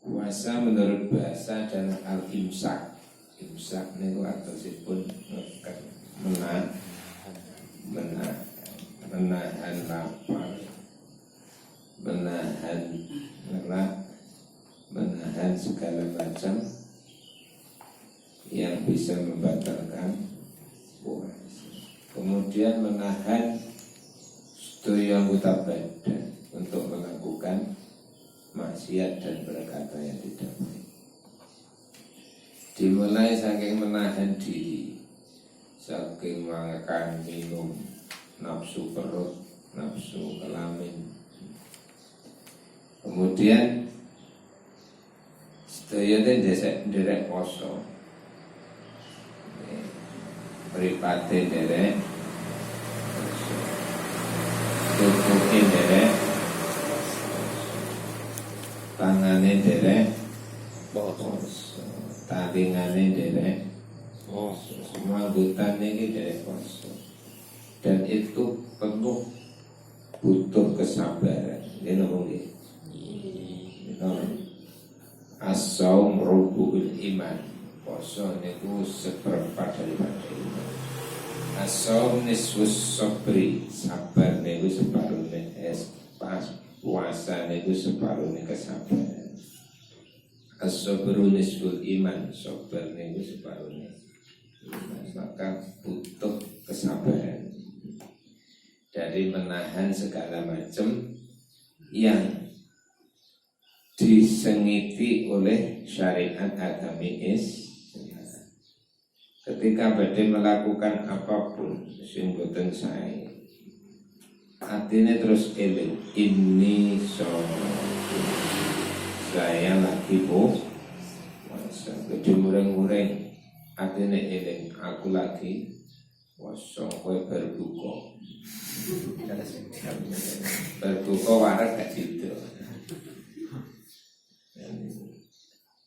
Puasa menurut bahasa adalah al-imsak. Imsak niku artosipun menahan lapar, menahan lelah, menahan segala macam yang bisa membatalkan puasa. Kemudian menahan sedaya anggota badan untuk melakukan maksiat dan berkata yang tidak baik. Dimulai saking menahan diri, saking makan minum, nafsu perut, nafsu kelamin. Kemudian sedaya nderek poso, mripate nderek, tubuhe nderek, tangane nderek, talingane nderek, semua anggota ini nderek poso. Dan itu penuh butuh kesabaran. Ini ngomongin as-saum rubuhul iman. Poso itu seperempat daripada iman. As-saum nisfus sabri. Sabar itu separuhnya puasa itu separuhnya kesabaran. As-sabru nisful iman. Sabar itu separuhnya iman. Maka butuh kesabaran dari menahan segala macam yang disengiti oleh syariat agamis. Ketika badai melakukan apapun sing boten sae, atine terus eling, ini saya lagi puasa. Gede mureng-mureng, atine eling, aku lagi puasa. Kowe berbuka, berbuka warak gak gitu.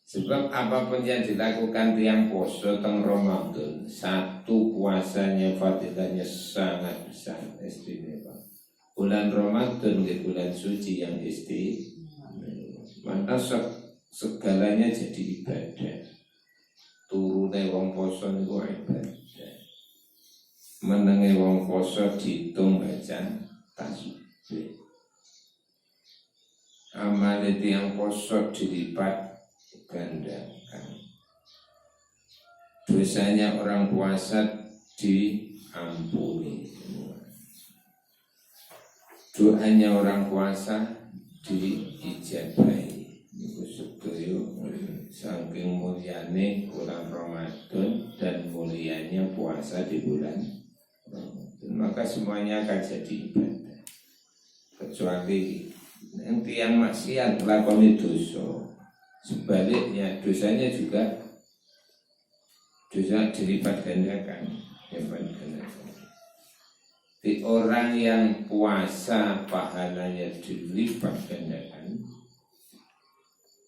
Sebab apapun yang dilakukan tiang poso teng Ramadan, satu puasanya fadilahnya sangat besar, istimewa. Bulan Ramadan di bulan suci yang istimewa, maka segalanya jadi ibadah. Turune wong poso niku ibadah. Menenge wong poso diitung baca tasbih. Amale tiang poso dilipat gandakan. Dosanya orang puasa diampuni semua. Doanya orang puasa diijabahi. Niku sedaya saking mulyane bulan Ramadan dan mulianya puasa di bulan Ramadan. Maka semuanya akan jadi ibadah. Kecuali yang maksiat lakoni dosa. Sebaliknya dosanya juga dosa dilipat gandakan. Di orang yang puasa pahalanya dilipat gandakan,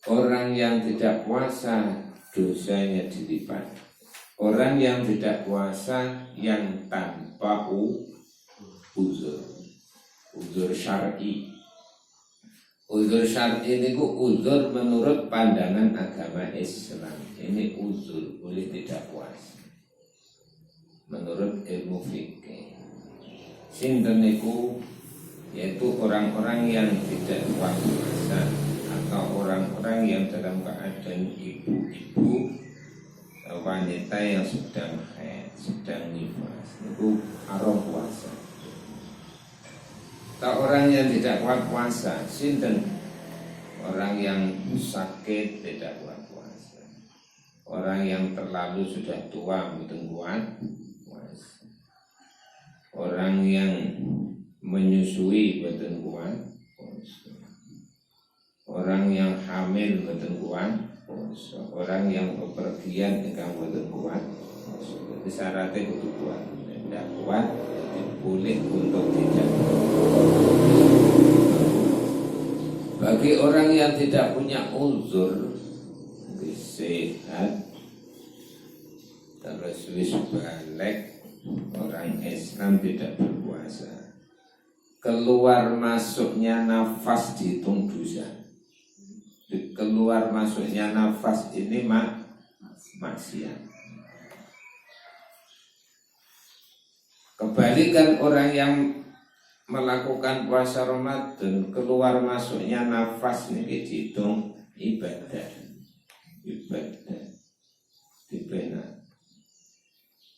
orang yang tidak puasa dosanya dilipat. Orang yang tidak puasa yang tanpa uzur syar'i. Uzur syar'i ini uzur menurut pandangan agama Islam. Ini uzur, boleh tidak puasa menurut ilmu fikih. Sinten niku yaitu orang-orang yang tidak puasa atau orang-orang yang dalam keadaan ibu-ibu, wanita yang sedang haid, sedang nifas, niku haram puasa. Atau orang yang tidak kuat puasa, sinten orang yang sakit tidak kuat puasa, orang yang terlalu sudah tua mboten kuat puasa, orang yang menyusui mboten kuat puasa, orang yang hamil mboten kuat puasa, orang yang bepergian ingkang mboten kuat puasa. Syaratnya kudu kuat, tidak kuat boleh untuk tidak. Bagi orang yang tidak punya uzur, sehat, terus wis balik, orang Islam tidak berpuasa, keluar masuknya nafas dihitung dosa. keluar masuknya nafas ini maksiat. Kebalikan orang yang melakukan puasa Ramadan, keluar masuknya nafas ini dihitung ibadah. Dibena.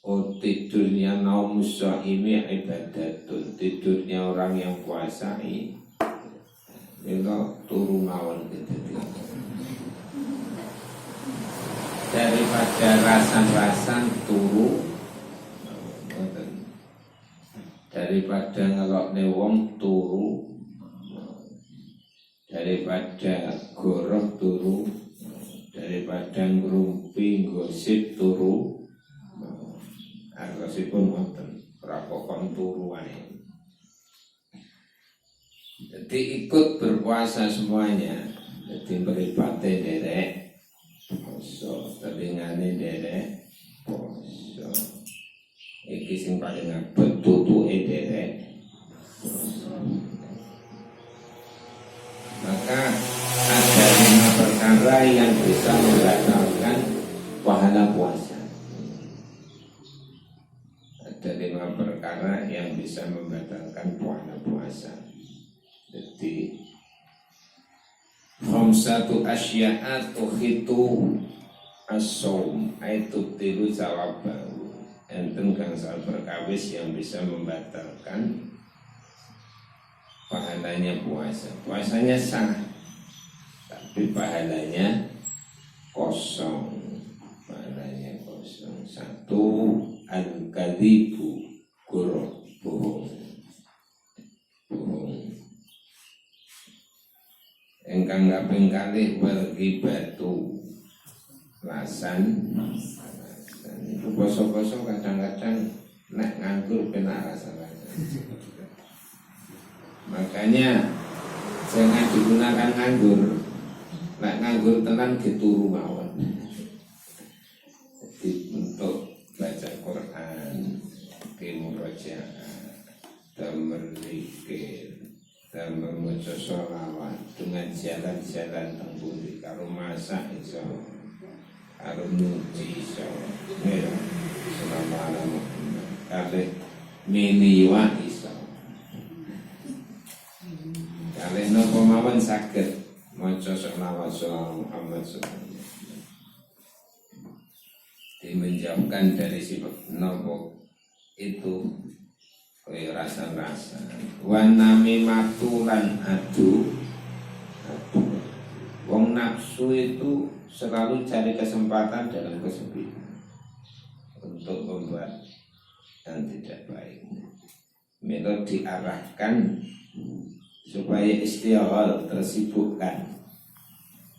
Oh, tidurnya naumus shaimi ibadatun. Tidurnya orang yang puasa ini turu mawon gitu. Daripada rasan-rasan turu, daripada ngelokne wong turu, daripada goroh turu, daripada ngrumpi gosip turu, artosipun wonten rapokon turu wae. Jadi ikut berpuasa semuanya. Jadi beribadah derek poso, telingane derek poso. Iki sing paling abot tutuke derek poso. Maka ada 5 perkara yang bisa membatalkan pahala puasa. Ada 5 perkara yang bisa membatalkan pahala puasa. Jadi khamsatu asya'a tukhitu as-shaum aitu tilu sawabahu. Enten gangsal perkawis yang bisa membatalkan pahalanya puasa. Puasanya sah, tapi pahalanya kosong. Pahalanya kosong. 1 al-kadzibu, bohong. Engkang kaping kalih pergi batu lasan. Poso-poso kadang-kadang nek nganggur kena rasa-rasa. Makanya jangan digunakan nganggur. Nek nganggur tenan dituru mawon. Jadi untuk baca Quran, murojaah, damel zikir, damel maca sholawat dengan jalan-jalan temburi karo masak iso, karo nyuci iso. Ya, selama kabeh miliwa iso. Kalih napa mawon saged maca sholawat Muhammad sallallahu. Menjauhkan dari sifat nopo itu kaya rasa-rasa wanami matulan adu. Wong nafsu itu selalu cari kesempatan dalam kesempitan untuk membuat dan tidak baik. Melo diarahkan supaya istighfar tersibukkan,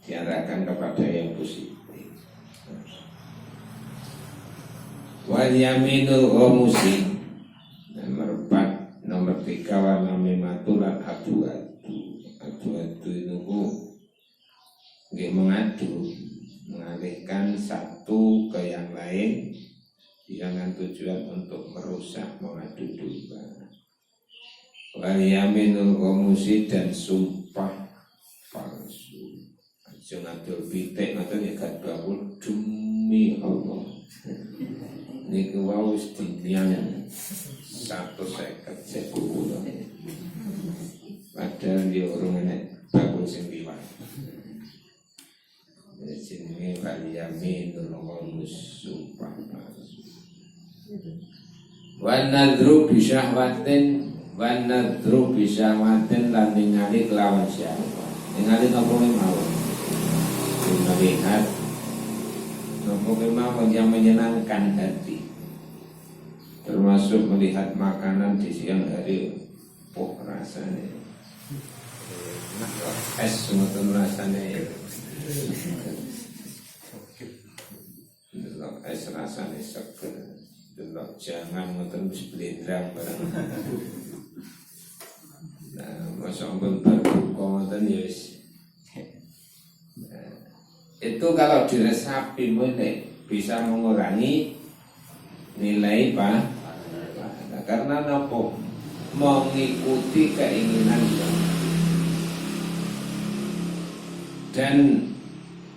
diarahkan kepada yang positif. Wal yaminul ghamusi nomor 4, nomor 3 warna mematulan adu-adu itu nggih mengadu, mengalihkan satu ke yang lain dengan tujuan untuk merusak, mengadu domba. Wal yaminul ghamusi dan sumpah palsu. Aja ngadul pitik ngoten ya gak demi Allah. Niku wau sedinian 150 kula. Padahal dia orang enek bakul sing liwat. Jenenge Yamin nulungus sumpah palsu. Wan nadru bisyahwatin lan ningali kelawan syahwat. Ningali napa mawon. Melihat napa mawon yang menyenangkan hati. Termasuk melihat makanan di siang hari, rasanya es ngoten rasanya, delok es rasanya seger, delok jangan ngoten wis blendrang barang. Nah, masa ampun berbuka ngoten ya wis. Itu kalau diresapi mulai bisa mengurangi nilai pahala, karena nopo mengikuti keinginan dan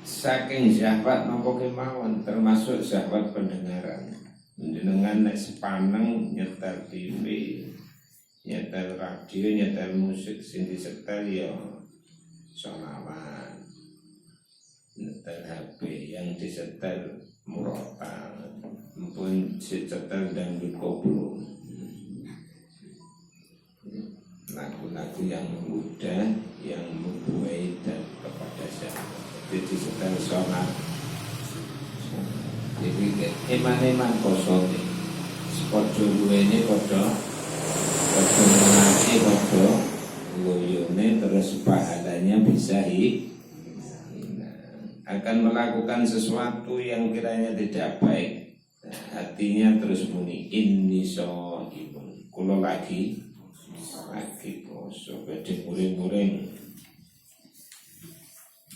saking syahwat nopo kemawon termasuk syahwat pendengaran. Mendengar nek sepaneng nyetel TV, nyetel radio, nyetel musik sing disetel ya sholawat. Nyetel HP yang disetel murotal, pun disetel dangdut koplo. Lagu-lagu yang menggoda, yang membuai dan kepada syahwat. Jadi disetel sholat. Jadi eman-eman kosong nih. Sepodo duwene podo mengaji podo loyone, terus pahalanya bisa akan melakukan sesuatu yang kiranya tidak baik. Hatinya terus muni inni shaimun. Kulo lagi poso, gede muring-muring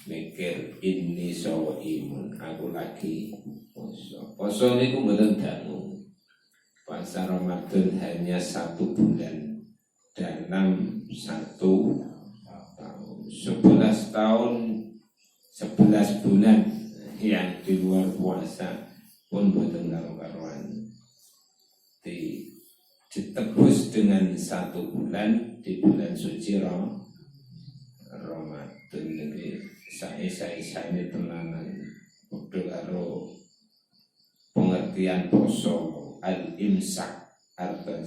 mikir inni shaimun, aku lagi poso. Poso niku mboten dangu. Puasa Ramadan hanya 1 bulan dalam 1 tahun. 11 tahun 11 bulan yang di luar puasa pun mboten karu-karuan. Ditebus dengan 1 bulan di bulan suci Ramadan ini saya tenanan udah karo pengertian poso al-imsak artinya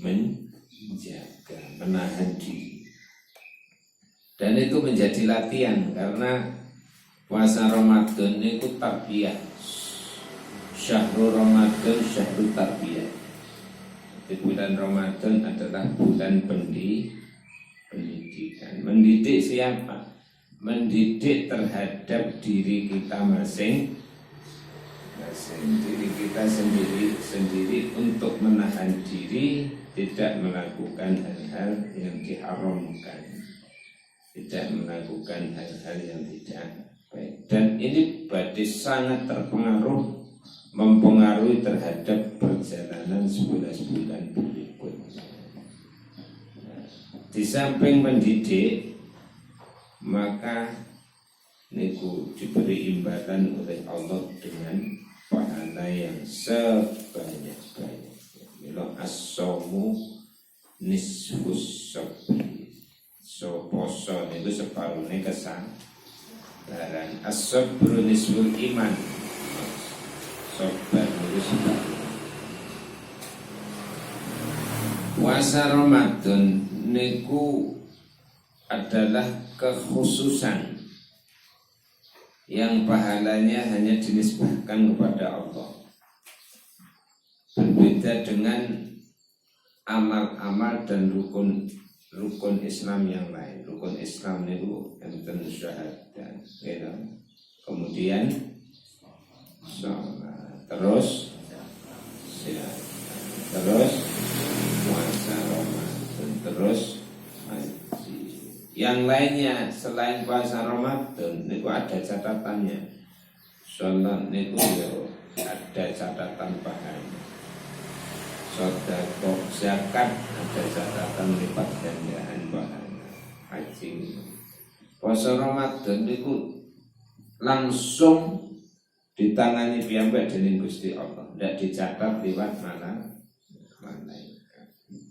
menjaga, menahan diri. Dan itu menjadi latihan karena puasa Ramadan itu tarbiyah. Syahrul Ramadan syahrul tarbiyah. Di bulan Ramadan adalah bulan pendidikan. Mendidik siapa? Mendidik terhadap diri kita masing-masing, diri kita sendiri untuk menahan diri, tidak melakukan hal-hal yang diharamkan, tidak melakukan hal-hal yang tidak baik. Dan ini berarti sangat mempengaruhi terhadap perjalanan 11 bulan berikutnya. Di samping mendidik, maka niku diberi imbalan oleh Allah dengan pahala yang sebanyak-banyaknya. Mila as-shaumu nisfus sabri. So poso niku separone kesabaran. As-sabru nisful iman. Sabar niku separone. Puasa Ramadan niku adalah kekhususan yang pahalanya hanya dinisbahkan kepada Allah. Berbeda dengan amal-amal dan rukun Islam yang lain. Rukun Islam itu enten syahadat, gitu. Kemudian sholat, terus puasa Ramadan, terus haji. Yang lainnya selain puasa Ramadan niku ada catatannya. Sholat niku ada catatan pahala. Sedekah zakat ada catatan lipat gandaan pahala. Haji. Puasa Ramadan niku langsung ditangani piyambak dening Gusti Allah. Tidak dicatat lewat malaikat.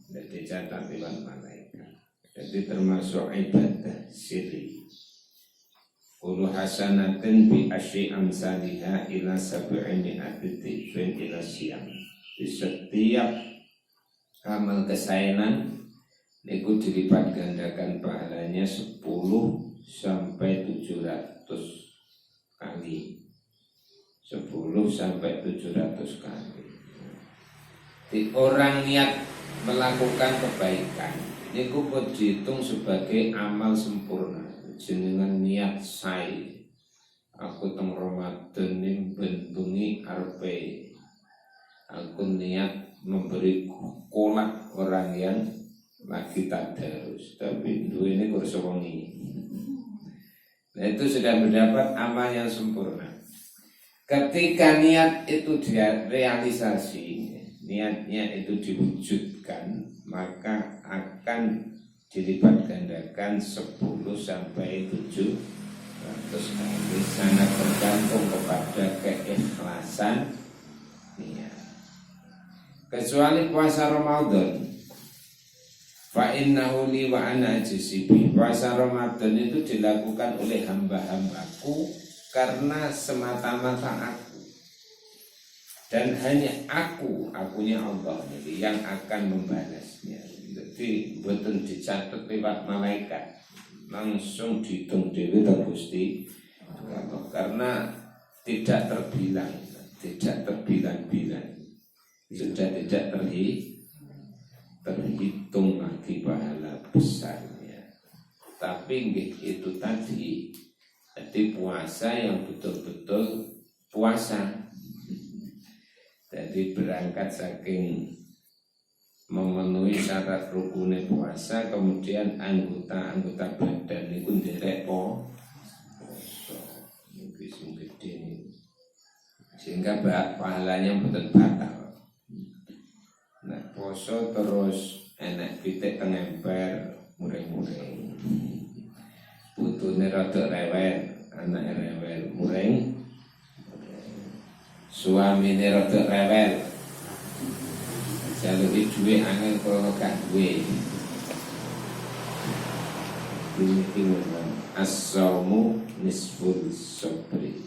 Tidak dicatat lewat malaikat. Jadi termasuk ibadah sirri. Kullu hasanatin bi asyi amsalihha ila sab'ini atitifin ila siyam. Di setiap amal kesayangan niku dilipat gandakan pahalanya 10 sampai 700 kali. 10 sampai 700 kali. Di orang niat melakukan kebaikan niku pun dihitung sebagai amal sempurna. Jenengan niat sae, aku teng Ramadan ning bentungi arepe, aku niat memberi kolak orang yang lagi tadarus, tapi duwene kurang sewengi. Nah itu sudah mendapat amal yang sempurna. Ketika niat itu direalisasi, niatnya itu diwujudkan, maka akan dilipat gandakan 10 sampai 700 terus sangat tergantung kepada keikhlasan niat. Kecuali puasa Ramadan, fa innahu li wa ana ajzibi. Puasa Ramadan itu dilakukan oleh hamba-hambaku karena semata-mata aku, dan hanya akunya Allah yang akan membalasnya. Jadi betul dicatat lewat malaikat, langsung dihitung dewi Gusti, karena tidak terbilang, sudah tidak terhitung lagi pahala besarnya. Tapi itu tadi, jadi puasa yang betul-betul puasa. Jadi berangkat saking memenuhi syarat rukunnya puasa, kemudian anggota badan itu nderek poso, sehingga pahalanya betul batal. Nah poso terus enak pitik tengemper mureng-mureng, putune rada rewel, anake rewel mureng, suamine rada rewel, jaluki duwe angel krono gak duwe. Iki ngomong as-saumu nisful sabri.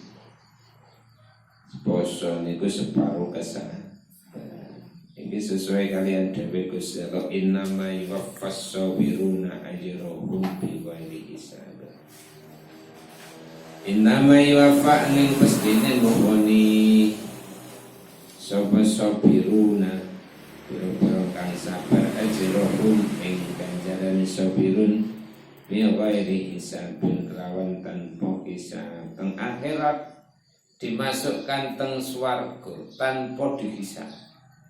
Poso niku separuh kesabaran. Ini sesuai kalian dewe Gusti Allah, innama yuwaffas sabiruna ajrahum bighairi hisab. Innama yuwaffa ning pestine nuhoni sapa sabiruna biro-biro kang sabar ajrahum ing ganjaran sabirun bighairi hisabun kelawan tanpa hisab. Teng akhirat dimasukkan teng swarga tanpa dihisab,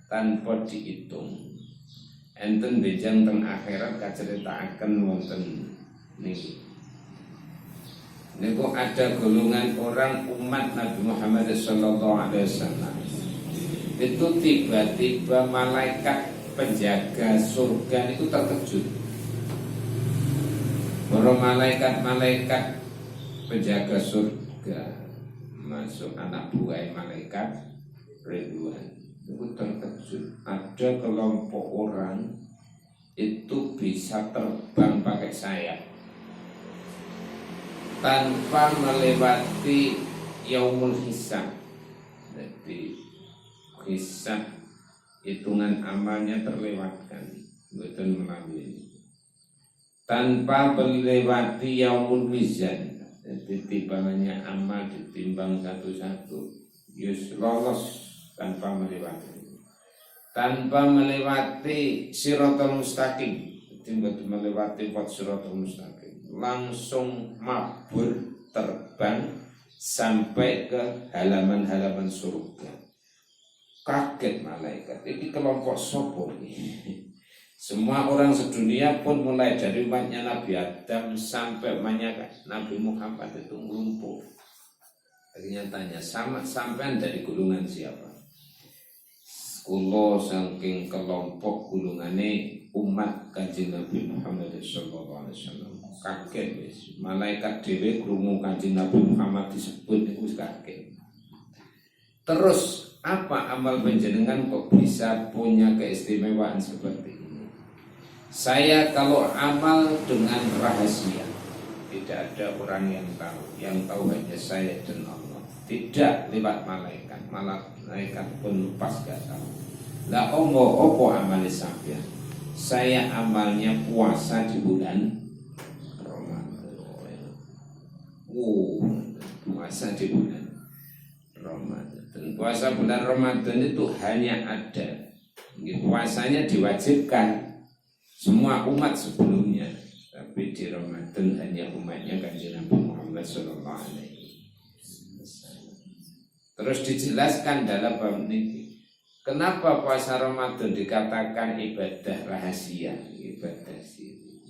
tanpa dihitung. Enten bejang teng akhirat kaceritaaken wonten niki. Niku ada golongan orang umat Nabi Muhammad SAW. Itu tiba-tiba malaikat penjaga surga itu terkejut. Para malaikat penjaga surga masuk anak buah malaikat Ridwan. Itu terkejut, ada kelompok orang itu bisa terbang pakai sayap tanpa melewati yaumul hisab. Jadi hisab, hitungan amalnya terlewatkan, betul melalui tanpa melewati yaumul mizan. Jadi timbangannya amal ditimbang satu-satu, yus lolos tanpa melewati siratal mustaqim, tidak melewati siratal mustaqim, langsung mabur terbang sampai ke halaman-halaman surga. Kaget malaikat, ini kelompok sopo nih. Semua orang sedunia pun mulai dari umatnya Nabi Adam sampai umatnya Nabi Muhammad itu ngumpul. Akhirnya tanya, sampean dari golongan siapa? Kulo saking kelompok golongane umat Kanjeng Nabi Muhammad SAW. Kaget wis. Malaikat dhewe krungu Kanjeng Nabi Muhammad disebut itu kaget. Terus apa amal panjenengan kok bisa punya keistimewaan seperti ini? Saya kalau amal dengan rahasia, tidak ada orang yang tahu hanya saya dan Allah. Tidak lewat malaikat, malaikat pun pas gak tahu. Lah opo amalnya sampean? Saya amalnya puasa di bulan Ramadan. Puasa di bulan Ramadan. Dan puasa bulan Ramadan itu hanya ada, puasanya diwajibkan semua umat sebelumnya, tapi di Ramadan hanya umatnya Kanjeng Nabi Muhammad SAW. Terus dijelaskan dalam bab ini, kenapa puasa Ramadan dikatakan ibadah rahasia, ibadah siri.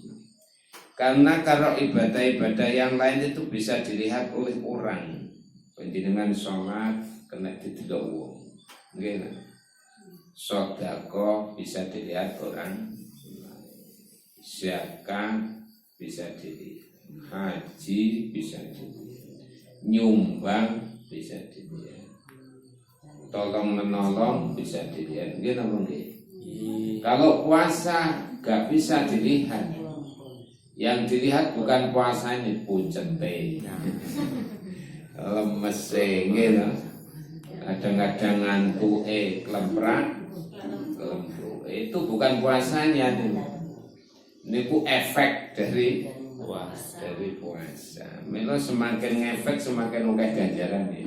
Karena kalau ibadah-ibadah yang lain itu bisa dilihat oleh orang. Panjenengan sholat kena didelok wong, nggih. Sedekah bisa dilihat orang. Zakat bisa dilihat, haji bisa dilihat. nyumbang bisa dilihat, tolong menolong bisa dilihat, gitu mungkin. Kalau puasa gak bisa dilihat, yang dilihat bukan puasanya, pucete, lemes gitu, kadang-kadang ngantuk, kelemprak, itu bukan puasanya, ini ku efek dari puasa. Milo semakin ngefek semakin akeh ganjaran ya.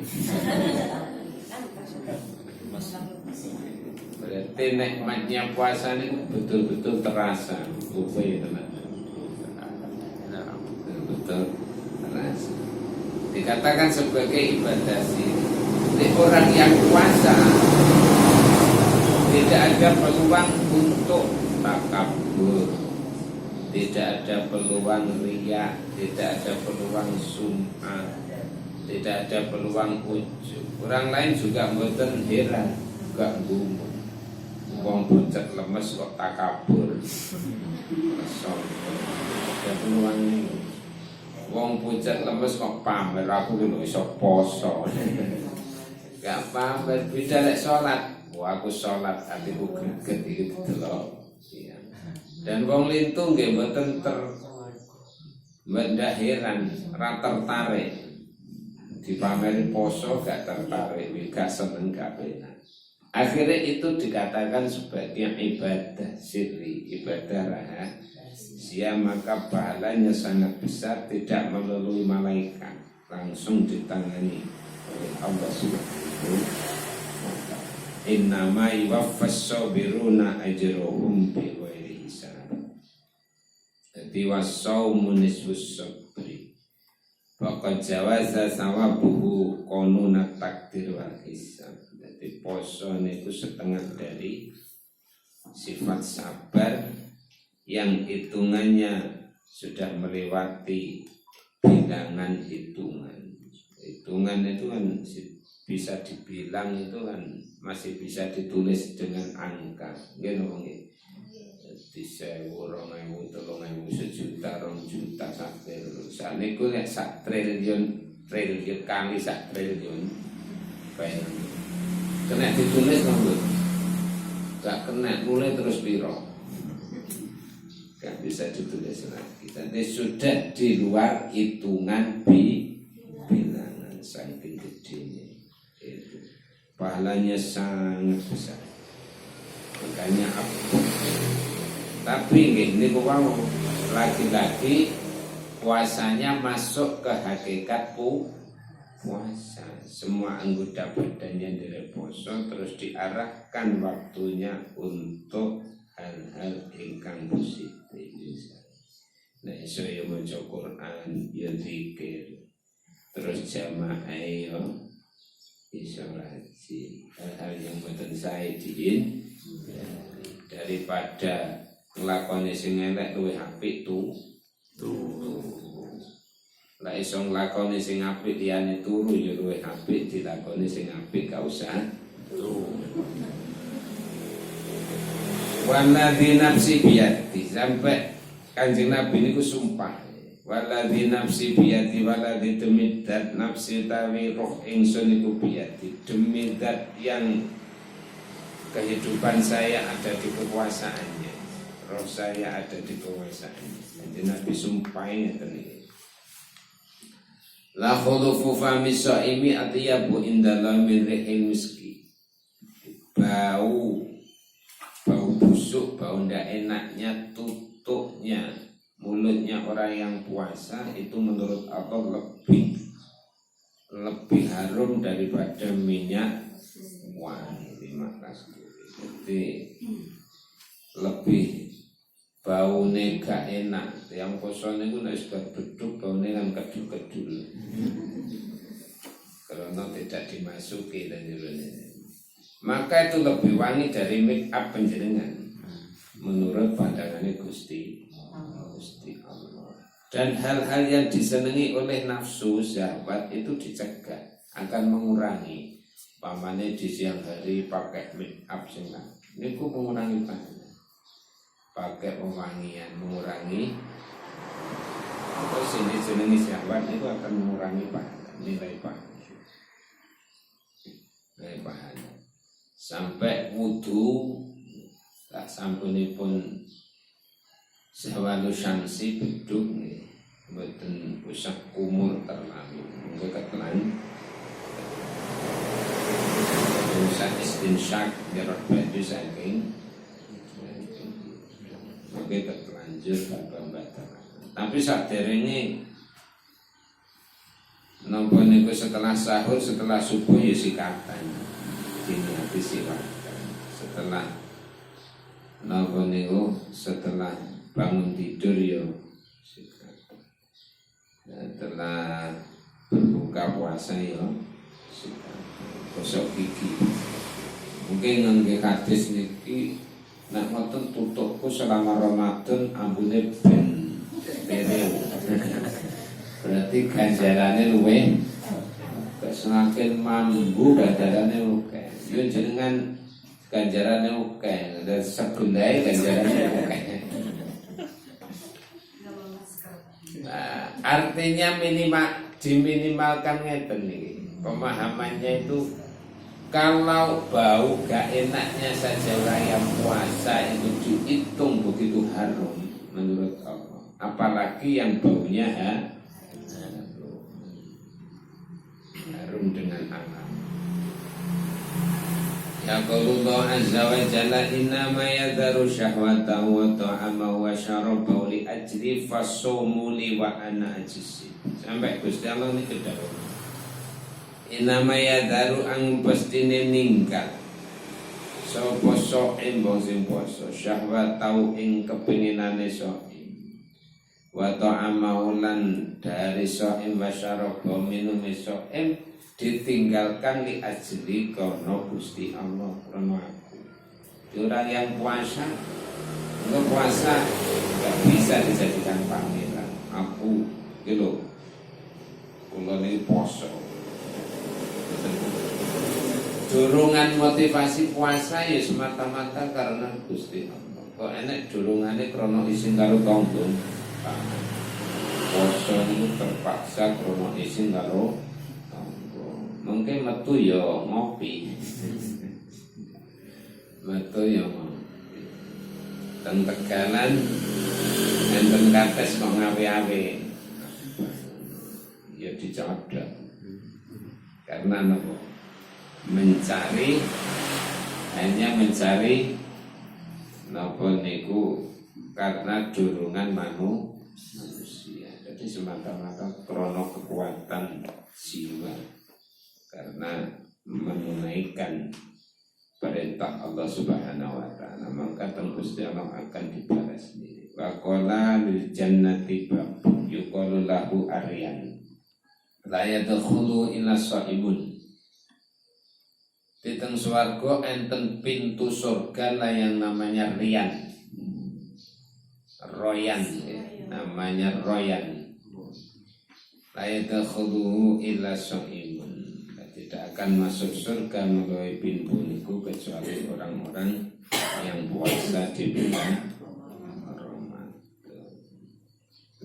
Berarti nikmatnya puasa ini betul-betul terasa. Betul terasa. Dikatakan sebagai ibadah sih. Orang yang puasa tidak ada peluang untuk takabur, tidak ada peluang riya, tidak ada peluang sum'ah, tidak ada peluang ujub. Orang lain juga mboten heran, gak gumun. Wong pucet lemes kok takabur. Sombong. Ada peluang ini. Wong pucet lemes kok pamer, aku lho iso poso. Gak pamer, beda lek salat. Wah, aku salat hatiku greget iki delok. Dan wong lintu nggih mboten ndak heran, ra tertarik. Dipameri poso gak tertarik, gak seneng gak penak. Akhirnya itu dikatakan sebagai ibadah sirri, ibadah rahasia, maka pahalanya sangat besar, tidak melalui malaikat, langsung ditangani oleh Allah Subhanahu wa ta'ala. Innama yuwaffas sabiruna ajrahum bighairi hisab. Jadi wasaumu nisfus sabri. Faqad jawaza sawabuhu qanunat takdir wal hisab. Jadi poso niku setengah dari sifat sabar yang hitungannya sudah melewati bilangan hitungan. Hitungan itu kan bisa dibilang, itu kan masih bisa ditulis dengan angka, gitu mungkin. Jadi 1.000, 2.000, 3.000, 1.000.000, 2 juta sampai saat ini aku lihat 1 triliun kali 1 triliun, bayang. Kena ditulis nggak? Gak kena, mulai terus piro. Gak bisa ditulis lagi. Jadi sudah di luar hitungan bilangan, saking gedenya. Itu pahalanya sangat besar. Makanya apa? Tapi ini kok lagi-lagi puasanya masuk ke hakikat puasa. Semua anggota badannya dari poso, terus diarahkan waktunya untuk hal-hal ingkang positif. Nah, iso ya maca Quran, ya zikir, terus jamaah ya iso rajin. Hal-hal yang mboten sae diin daripada nglakoni sing elek luwih apik lah iso nglakoni sing apik liyane turu ya luwih apik dilakoni sing apik gak usah turu. Waladzi nafsi biyadi, sampai Kanjeng Nabi niku sumpah. Waladzi nafsi biyadi, waladzi demi zat nafsi tawi roh ingsun iku biyadi, demi zat yang kehidupan saya ada di kekuasaannya, roh saya ada di kekuasaannya. Kanjeng Nabi sumpahnya tadi. La khulufu fami shaimi atyabu indallahi min rihil miski. Bau busuk, bau ndak enaknya tutupnya mulutnya orang yang puasa itu menurut Allah lebih harum daripada minyak wangi. Jadi lebih baune gak enak. Yang poso niku nek wis beduk baune kan kedul-kedul. Karena tidak dimasuki dan jurune. Maka itu lebih wangi dari make up panjenengan menurut pandangannya Gusti Allah. Dan hal-hal yang disenangi oleh nafsu syahwat itu dicegah, akan mengurangi. Pamane di siang hari pakai make up singkat, ini ku mengurangi pahala. Pakai pewangian mengurangi. Terus ini senangi syahwat itu akan mengurangi pahala. nilai pahala. Nilai pahala. Sampai wudu tak sampunipun zawalu syamsi beduk nih, mboten usah kumur terlalu. Mengko ketelan usah istinsyak nyerot baju saking mungkin terlanjur batal. Tapi saderenge napa niku setelah sahur, setelah subuh ya sikatan. Diniati silakan. Setelah napa niku setelah bangun tidur ya sikatan. Setelah berbuka puasa ya sikatan. Gosok gigi. Mungkin ngangge hadis niki nek ngoten tutupku selama Ramadan ambune ben tereu. Berarti ganjarane luwih semakin mambu ganjarane akeh. Yo jenengan ganjarane akeh, dan sebelai ganjarane akeh. Nah, artinya diminimalkan ngeten niki. Pemahamannya itu kalau bau gak enaknya saja orang yang puasa itu dihitung begitu harum menurut Allah. Apalagi yang baunya harum dengan alam. Ya Allah azza wa jalla innama yadharu syahwata wa ta'ama wa syaraba li ajli fasawmu li wa ana ajisi. Sampai Gusti Allah ini kedawuh. Inama ya daru ang pastine ninggal sapa so'im wong sing poso syahwat tau ing kepinginane so'im wa ta'amaulan dari so'im wa syaraba minum so'im ditinggalkan li ajli karena Gusti Allah karena aku. Orang yang puasa enggak puasa enggak bisa dijadikan panggilan. Aku gitu kula niki poso. Dorongan motivasi puasa ya semata-mata karena Gusti Allah. Kok enek dorongane krana isin karo tangga. Poso niku terpaksa krana isin karo tangga. Mungkin metu ya ngopi. Metu ya ngopi. Teng Tegalan enten kates kok ngawe-awe. Ya dicodok. Karena apa? Hanya mencari napa niku karena dorongan manusia. Jadi semata-mata krana kekuatan jiwa karena menunaikan perintah Allah Subhanahu wa taala, maka Gusti Allah akan dibalas sendiri. Wa qala lil jannati bab yuqalu lahu aryan la yadkhulu illa shaimun. Di teng swarga enten pintu surga lah yang namanya Riyan. Royan ya, namanya Royan. La yadkhulu illa shaimun. Tidak akan masuk surga melalui pintu niku kecuali orang-orang yang puasa di bulan Ramadan.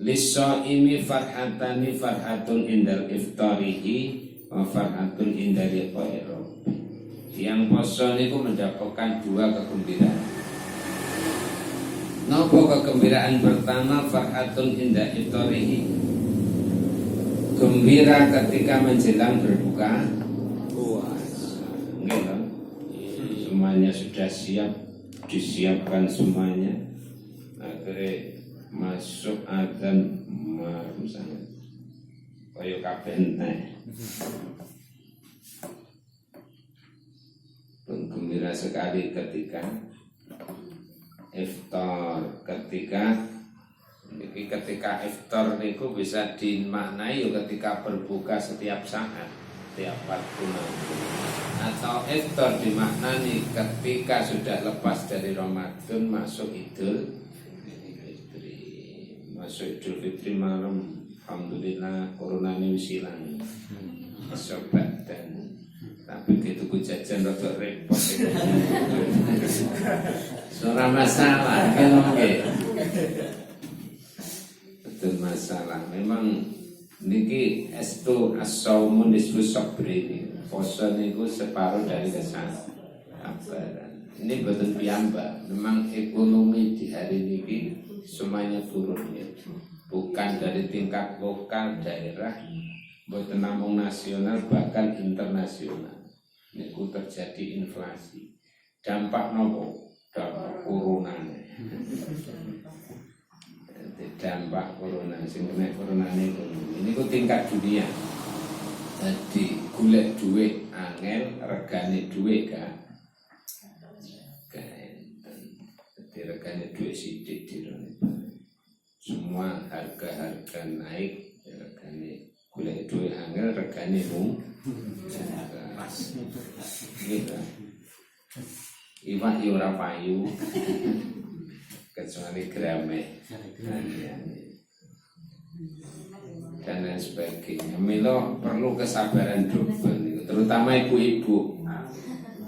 Lis-shaimi farhatani farhatun indal iftarihi wa farhatun indal liqa'i. Yang poso niku mendapatkan dua kegembiraan. Nopo kegembiraan pertama farhatun inda iftarihi. Gembira ketika menjelang berbuka puasa. Semuanya sudah siap, disiapkan semuanya. Akhirnya masuk adzan sangat. Kaya kabeh entek. Gembira sekali ketika iftar, ketika iftar niku bisa dimaknai ketika berbuka setiap saat, setiap waktu nanti. Atau iftar dimaknai ketika sudah lepas dari Ramadan masuk Idul Fitri. Masuk Idul Fitri malam, alhamdulillah corona ini hilang. Sobat dan tapi gitu ku jajan rada repot. Ora masalah kan oke. Betul masalah. Memang niki estu as-saumu nisfu sabri. Poso niku separuh dari kesabaran. Ini betul piyambak. Memang ekonomi di hari ini semuanya turun ya. Bukan dari tingkat lokal daerah, bukan namung nasional bahkan internasional. Niku terjadi inflasi. Dampak nopo? Dampak corona. Dampak corona sing kena corona ini ku tingkat dunia. Jadi golek duit angel, regane duit kan. Jadi regane duit sithik dirone. Semua harga-harga naik, regane golek duit angel, regane mung. Gitu. Iwak yo ora payu. Kecuali grame dan lain sebagainya. Milo perlu kesabaran double, terutama ibu-ibu.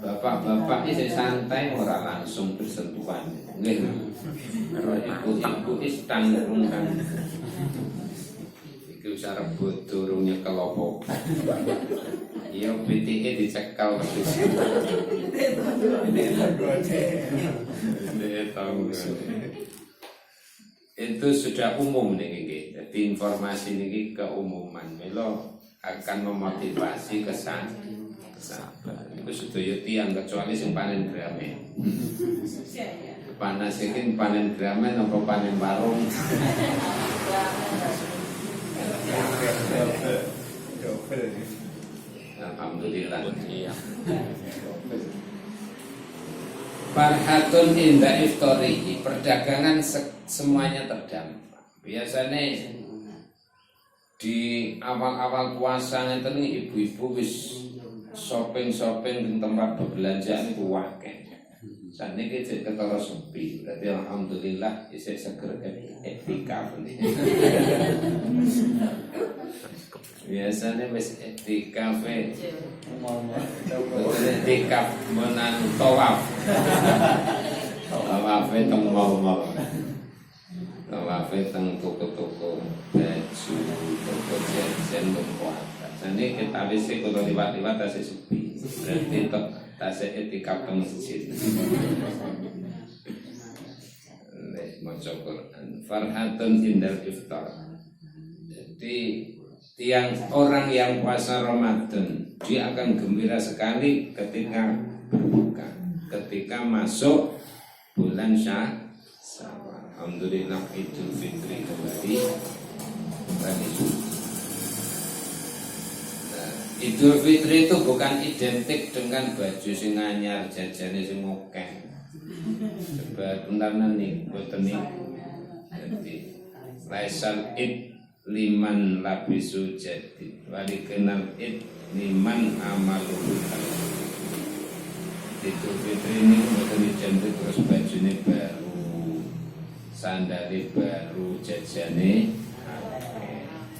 Bapak-bapak ini santai, orang langsung bersentuhan. Kalau ibu-ibu ini tanggung kan, itu usah rebut durungnya kelompok. Iya, BTE dicekal itu sudah umum nih, jadi informasi ini keumuman. Milo akan memotivasi kesabaran. Itu sudah tiang kecuali yang panen grame. Panas ini panen grame atau panen warung. Alhamdulillah. Farhatun inda iftorihi, perdagangan semuanya terdampak. Biasanya di awal-awal puasa itu nih ibu-ibu wis shopping di tempat perbelanjaan itu wakil. Saat ini kita ketara sepi, berarti alhamdulillah bisa seger etika nih. Biasanya wis etikaf menan tawaf. Tawaf teng mau. Tawaf teng toko-toko baju, toko jajan kuat. Jadi kita bisa kalau liwat-liwat tasik sepi. Berarti tasik etikaf teng masjid. Maca Quran. Farhatun indal iftar. Jadi orang yang puasa Ramadan dia akan gembira sekali ketika berbuka, ketika masuk bulan Syawal. Alhamdulillah Idul Fitri kembali. Nah, Idul Fitri itu bukan identik dengan baju sing anyar, jajane sing akeh. Sebab bentar nih, boten niku. Jadi laisal id liman labisu jadi wali kenal id liman amaluhu. Idul Fitri ini bukan identik terus bajunya baru, sandali baru, jajane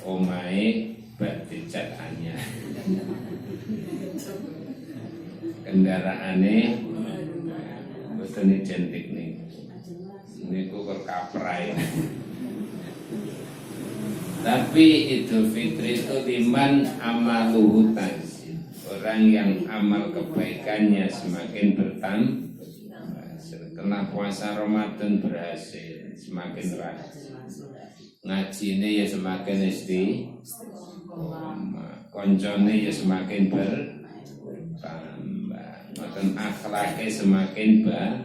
omae berdicat anyar, kendaraane bukan identik nih. Niku kerkaprai. Tapi Idul Fitri itu liman amaluhu tanzil, orang yang amal kebaikannya semakin bertambah. Setelah puasa Ramadan berhasil, semakin rajin. Ngajine ya semakin istiqomah, koncone ya semakin bertambah, makan akhlaknya semakin baik.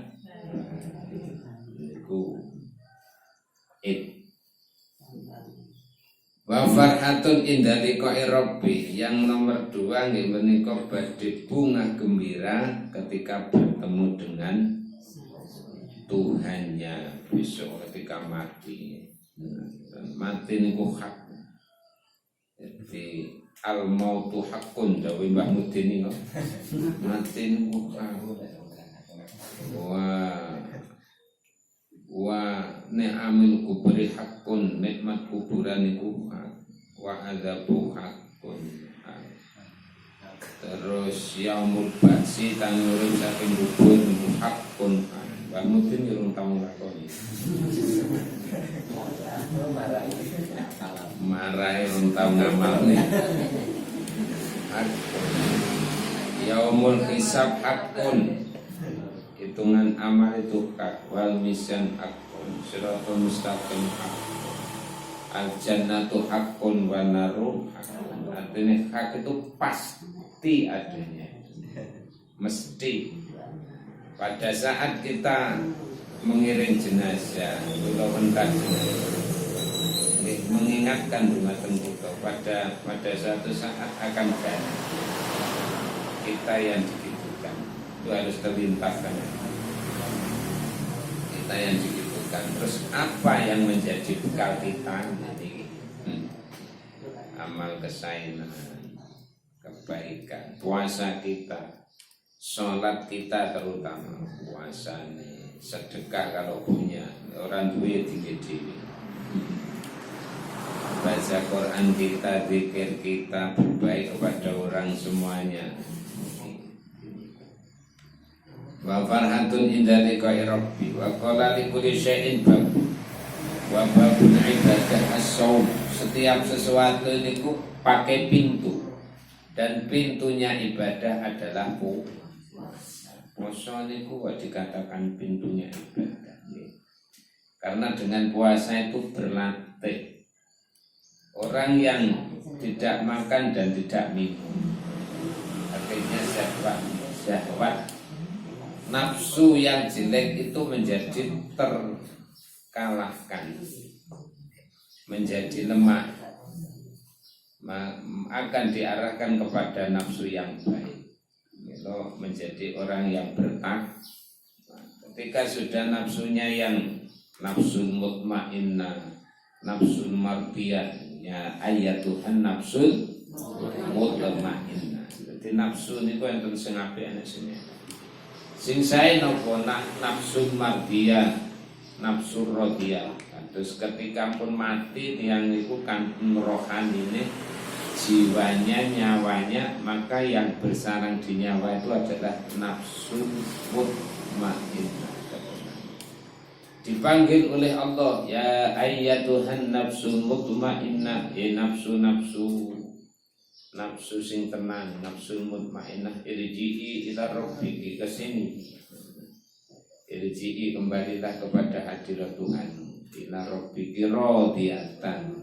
Wa farhatun inda liqa'i rabbi, yang nomor 2 nggih menika badhe bunga gembira ketika bertemu dengan Tuhannya besok ketika mati. Mati niku hak. Jadi al mautu haqqun dawe Mbah Mudin niku. Mati niku hak. Wa ni'amil kubri haqqun, nikmat kuburan niku hak. Wa adzabu haqqun. Terus yaumul ba'si tanurip saking kubur hakun. Mbak Mudin urung tamu lakoni. Marahe urung tau ngamalne. Yaumul hisab hakun. Hitungan amal itu hak, wal mizan hakun, siratal mustaqim hakun, al jannatu hakun wa naru hakun. Artinya hak itu pasti adanya, mesti. Pada saat kita mengiring jenazah, kalau hendak jenazah, mengingatkan dumateng kita pada suatu saat akan datang kita yang digitukan. Itu harus terlintaskan kita yang digitukan. Terus apa yang menjadi bekal kita? Jadi amal kesainan, kebaikan, puasa kita, sholat kita, terutama puasa nih, sedekah kalau punya, orang duit tinggi-tinggi, baca Quran kita, zikir kita, berbaik kepada orang semuanya. Wa farhatun inda liqa'i rabbi wa qala li kulli syai'in bab wa babul ibadah as-shaum. Setiap sesuatu itu pakai pintu, dan pintunya ibadah adalah puasa. Niku dikatakan pintunya ibadah, karena dengan puasa itu berlatih. Orang yang tidak makan dan tidak minum, artinya syahwat nafsu yang jelek itu menjadi terkalahkan, menjadi lemah, akan diarahkan kepada nafsu yang baik, itu menjadi orang yang bertakwa. Ketika sudah nafsunya yang nafsul mutmainnah, nafsul mardiyah, ya ayatuhan nafsul mutmainnah. Jadi nafsu niku enten sing apik ana sini. Sing sae napa nafsu mardiyah, nafsu radiyah. Terus ketika pun mati tiang niku kan rohanine, jiwanya, nyawanya, maka yang bersarang di nyawa itu adalah nafsu mutmainnah. Dipanggil oleh Allah, ya ayyatuhan nafsul mutmainnah, ya nafsu sing tenang, nafsul mutmainnah, irji'i ila rabbiki, kesini, irji'i, kembalilah kepada hadirat Tuhan, ila rabbiki radiyatan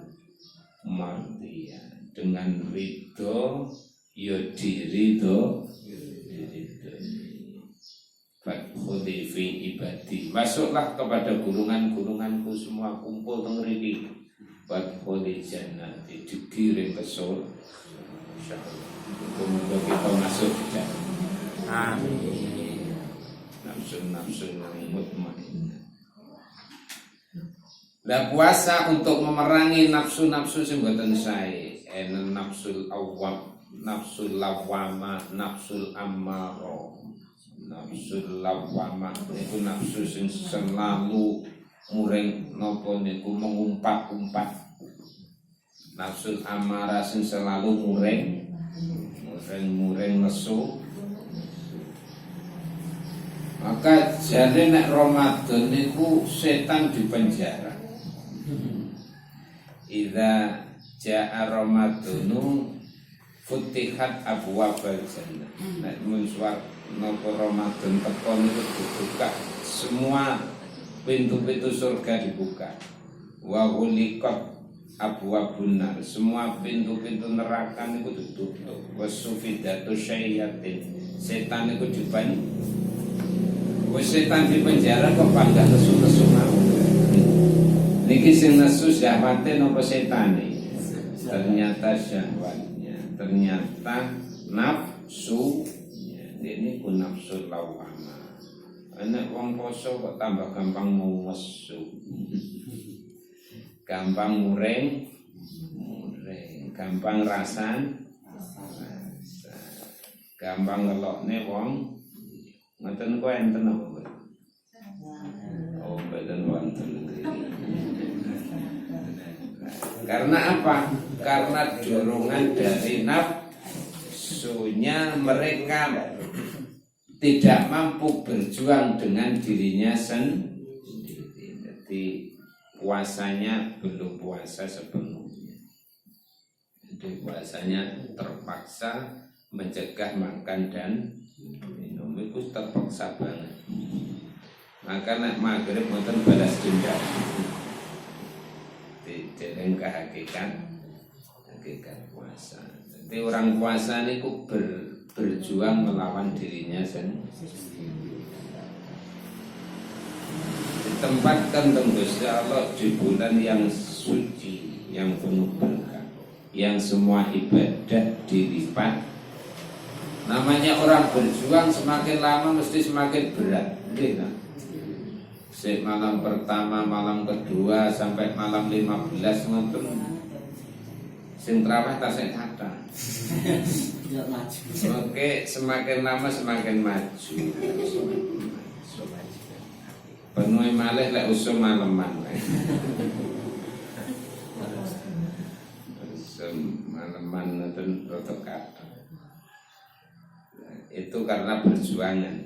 mardiyah, dengan ridho, ya diridho, fadkhuli fi ibadi, masuklah kepada gulungan-gulunganku semua, kumpul teng mriki, fadkhuli jannati, dikirim ke surga. Semoga kita masuk di dalam. Amin. Nafsu mutmainnah. Nah, puasa untuk memerangi nafsu-nafsu sing mboten sae, nafsul awwam, nafsul lawwamah, nafsul ammarah. Nafsul lawwamah niku nafsu sing selalu muring napa niku mengumpat-umpat. Nafsul amarah sing selalu muring nesu. Maka jane nek Ramadan niku setan di penjara. Idza jaa Ramadanu futihat abwaabal jannah. Nek mun napa Ramadan teko niku dibuka semua pintu-pintu surga dibuka. Wa ghuliqat abwaabun nar, semua pintu-pintu neraka niku ditutup. Wasufidatu syayatin, setan niku diban. Wis setan di penjara kok panggah nesu-nesu mawon. Niki sing nesu syahwate napa setane? Ternyata syahwatnya, ternyata nafsunya. Ini ku nafsul lawwamah. Anak wong poso kok tambah gampang mumesu. Gampang muring, gampang rasan, gampang ngelokne wong. Ngoten kok enten apa, Mbak? Oh, mboten wonten. Karena apa? Karena dorongan dari nafsu. maksudnya mereka tidak mampu berjuang dengan dirinya sendiri. Jadi puasanya belum puasa sepenuhnya. Jadi puasanya terpaksa mencegah makan dan minum, itu terpaksa banget. Maka nek maghrib mboten balas dendam. Jadi hakikat puasa. Jadi orang puasa niku berjuang melawan dirinya sendiri. Ditempatkan Gusti Allah di bulan yang suci, yang penuh berkah, yang semua ibadah dilipat. Namanya orang berjuang semakin lama mesti semakin berat. Malam pertama, malam kedua sampai malam 15 ngoten. Sing traweh tasik kata. Oke, semakin lama semakin maju. Penuh malih lek usul maleman. Maleman ngoten rada kata. Itu karena perjuangan.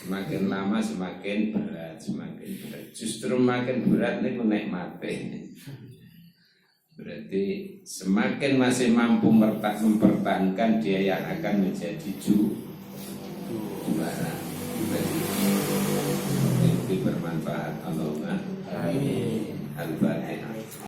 Semakin lama semakin berat, semakin berat. Justru makin berat nih naik mati. Berarti semakin masih mampu mempertahankan, dia yang akan menjadi juara. Ini bermanfaat. Allahumma amin. Al-Fatihah.